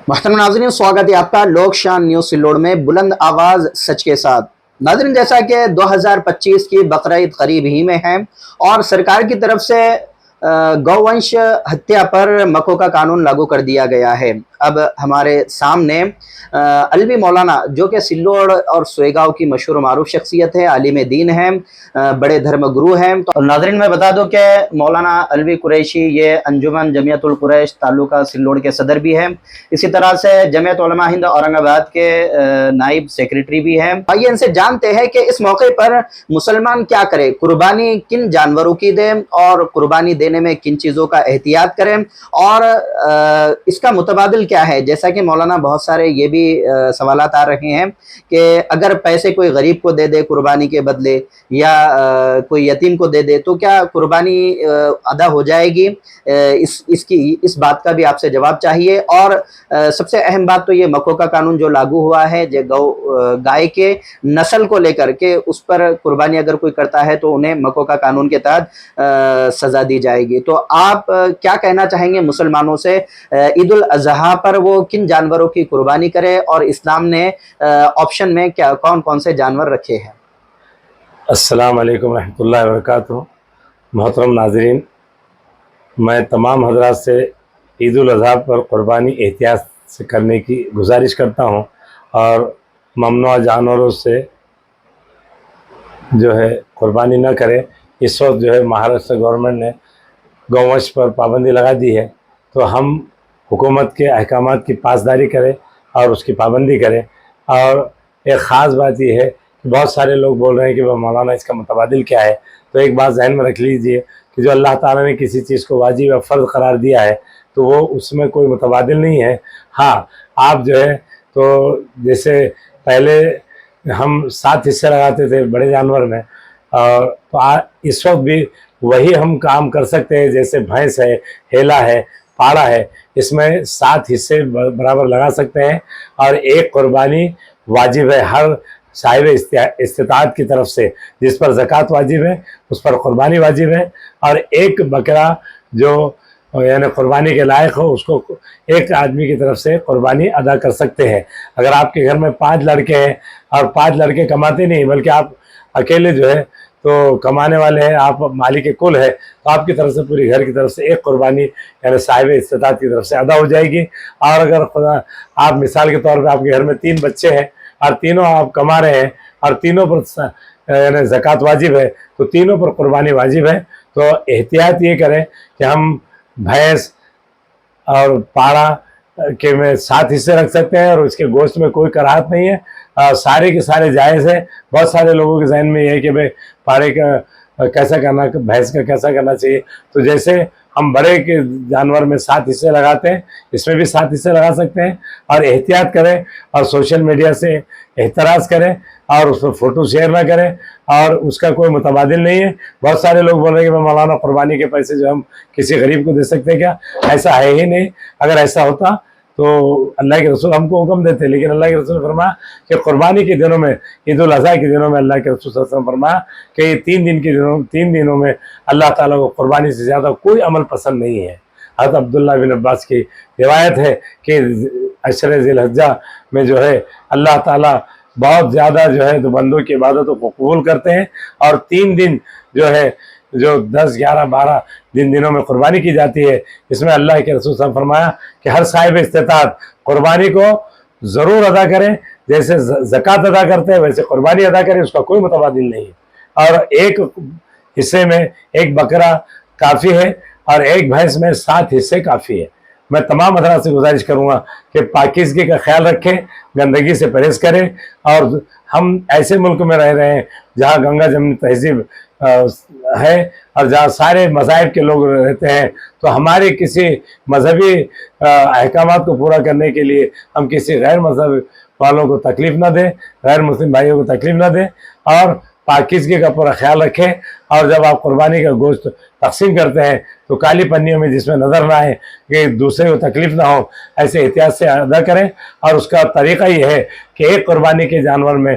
محترم ناظرین، سواگت ہے آپ کا لوک شان نیوز سلوڑ میں بلند آواز سچ کے ساتھ۔ ناظرین، جیسا کہ 2025 کی بقرعید قریب ہی میں ہے اور سرکار کی طرف سے گوونش ہتیا پر مکو کا قانون لاگو کر دیا گیا ہے۔ اب ہمارے سامنے علوی مولانا جو کہ سلوڑ اور سوئیگاؤں کی مشہور و معروف شخصیت ہے، عالم دین ہیں، بڑے دھرم گرو ہیں۔ تو ناظرین میں بتا دوں کہ مولانا علوی قریشی یہ انجمن جمعیت القریش تعلقہ سلوڑ کے صدر بھی ہیں، اسی طرح سے جمعیت علماء ہند اورنگ آباد کے نائب سیکریٹری بھی ہیں۔ آئیے ان سے جانتے ہیں کہ اس موقع پر مسلمان کیا کرے، قربانی کن جانوروں کی دیں اور قربانی دینے میں کن چیزوں کا احتیاط کریں اور اس کا متبادل کیا ہے۔ جیسا کہ مولانا بہت سارے یہ بھی سوالات آ رہے ہیں کہ اگر پیسے کوئی غریب کو دے دے قربانی کے بدلے یا کوئی یتیم کو دے دے تو کیا قربانی ادا ہو جائے گی، اس بات کا بھی آپ سے جواب چاہیے۔ اور سب سے اہم بات تو یہ مکو کا قانون جو لاگو ہوا ہے گائے کے نسل کو لے کر کے اس پر قربانی اگر کوئی کرتا ہے تو انہیں مکو کا قانون کے تحت سزا دی جائے گی۔ تو آپ کیا کہنا چاہیں گے مسلمانوں سے عید الاضحیٰ پر وہ کن جانوروں کی قربانی کرے اور اسلام نے آپشن میں کیا کون کون سے جانور رکھے ہیں؟ السلام علیکم ورحمۃ اللہ وبرکاتہ۔ محترم ناظرین، میں تمام حضرات سے عید الاضحیٰ پر قربانی احتیاط سے کرنے کی گزارش کرتا ہوں اور ممنوع جانوروں سے جو ہے قربانی نہ کرے۔ اس وقت جو ہے مہاراشٹر گورنمنٹ نے گووش پر پابندی لگا دی ہے، تو ہم حکومت کے احکامات کی پاسداری کریں اور اس کی پابندی کریں۔ اور ایک خاص بات یہ ہے کہ بہت سارے لوگ بول رہے ہیں کہ وہ مولانا اس کا متبادل کیا ہے، تو ایک بات ذہن میں رکھ لیجئے کہ جو اللہ تعالیٰ نے کسی چیز کو واجب یا فرض قرار دیا ہے تو وہ اس میں کوئی متبادل نہیں ہے۔ ہاں، آپ جو ہے تو جیسے پہلے ہم 7 حصے لگاتے تھے بڑے جانور میں، اور تو اس وقت بھی وہی ہم کام کر سکتے ہیں۔ جیسے بھینس ہے، ہیلا ہے، پاڑا ہے، اس میں 7 حصے برابر لگا سکتے ہیں اور ایک قربانی واجب ہے ہر صاحب استطاعت کی طرف سے۔ جس پر زکوٰۃ واجب ہے اس پر قربانی واجب ہے، اور ایک بکرا جو یعنی قربانی کے لائق ہو اس کو ایک آدمی کی طرف سے قربانی ادا کر سکتے ہیں۔ اگر آپ کے گھر میں 5 لڑکے ہیں اور 5 لڑکے کماتے نہیں بلکہ آپ اکیلے جو ہے تو کمانے والے ہیں، آپ مالک کل ہے، تو آپ کی طرف سے پوری گھر کی طرف سے ایک قربانی یعنی صاحب استطاعت کی طرف سے ادا ہو جائے گی۔ اور اگر آپ مثال کے طور پہ آپ کے گھر میں 3 بچے ہیں اور تینوں آپ کما رہے ہیں اور تینوں پر یعنی زکوٰۃ واجب ہے تو تینوں پر قربانی واجب ہے، تو احتیاط یہ کریں کہ ہم بھینس اور پاڑا کے میں 7 حصے رکھ سکتے ہیں اور اس کے گوشت میں کوئی کراہت نہیں ہے، سارے کے سارے جائز ہے۔ بہت سارے لوگوں کے ذہن میں یہ ہے کہ بھئی پاڑے کا کیسا کرنا، بھینس کا کیسا کرنا چاہیے، تو جیسے ہم بڑے کے جانور میں 7 حصے لگاتے ہیں اس میں بھی 7 حصے لگا سکتے ہیں۔ اور احتیاط کریں اور سوشل میڈیا سے احتراز کریں اور اس پر فوٹو شیئر نہ کریں، اور اس کا کوئی متبادل نہیں ہے۔ بہت سارے لوگ بول رہے ہیں کہ مولانا قربانی کے پیسے جو ہم کسی غریب کو دے سکتے ہیں، کیا ایسا ہے ہی نہیں۔ اگر ایسا ہوتا تو اللہ کے رسول ہم کو حکم دیتے، لیکن اللہ کے رسول نے فرمایا کہ قربانی کے دنوں میں، عید الاضحیٰ کے دنوں میں اللہ کے رسول صلی اللہ علیہ وسلم فرمایا کہ یہ 3 دنوں میں اللہ تعالیٰ کو قربانی سے زیادہ کوئی عمل پسند نہیں ہے۔ حضرت عبداللہ بن عباس کی روایت ہے کہ عشر ذی الحجہ میں جو ہے اللہ تعالیٰ بہت زیادہ جو ہے تو بندوں کی عبادتوں کو قبول کرتے ہیں، اور 3 دن جو ہے جو 10 11 12 دنوں میں قربانی کی جاتی ہے، اس میں اللہ کے رسول صلی اللہ علیہ وسلم فرمایا کہ ہر صاحب استطاعت قربانی کو ضرور ادا کریں، جیسے زکوٰۃ ادا کرتے ہیں ویسے قربانی ادا کریں، اس کا کوئی متبادل نہیں ہے۔ اور ایک حصے میں ایک بکرا کافی ہے اور ایک بھینس میں 7 حصے کافی ہے۔ میں تمام حضرات سے گزارش کروں گا کہ پاکیزگی کا خیال رکھیں، گندگی سے پرہیز کریں، اور ہم ایسے ملک میں رہ رہے ہیں جہاں گنگا جمنی تہذیب ہے اور جہاں سارے مذاہب کے لوگ رہتے ہیں، تو ہمارے کسی مذہبی احکامات کو پورا کرنے کے لیے ہم کسی غیر مذہب والوں کو تکلیف نہ دیں، غیر مسلم بھائیوں کو تکلیف نہ دیں، اور پاکیزگی کا پورا خیال رکھیں۔ اور جب آپ قربانی کا گوشت تقسیم کرتے ہیں تو کالی پنیوں میں جس میں نظر نہ آئے کہ دوسرے کو تکلیف نہ ہو، ایسے احتیاط سے ادا کریں۔ اور اس کا طریقہ یہ ہے کہ ایک قربانی کے جانور میں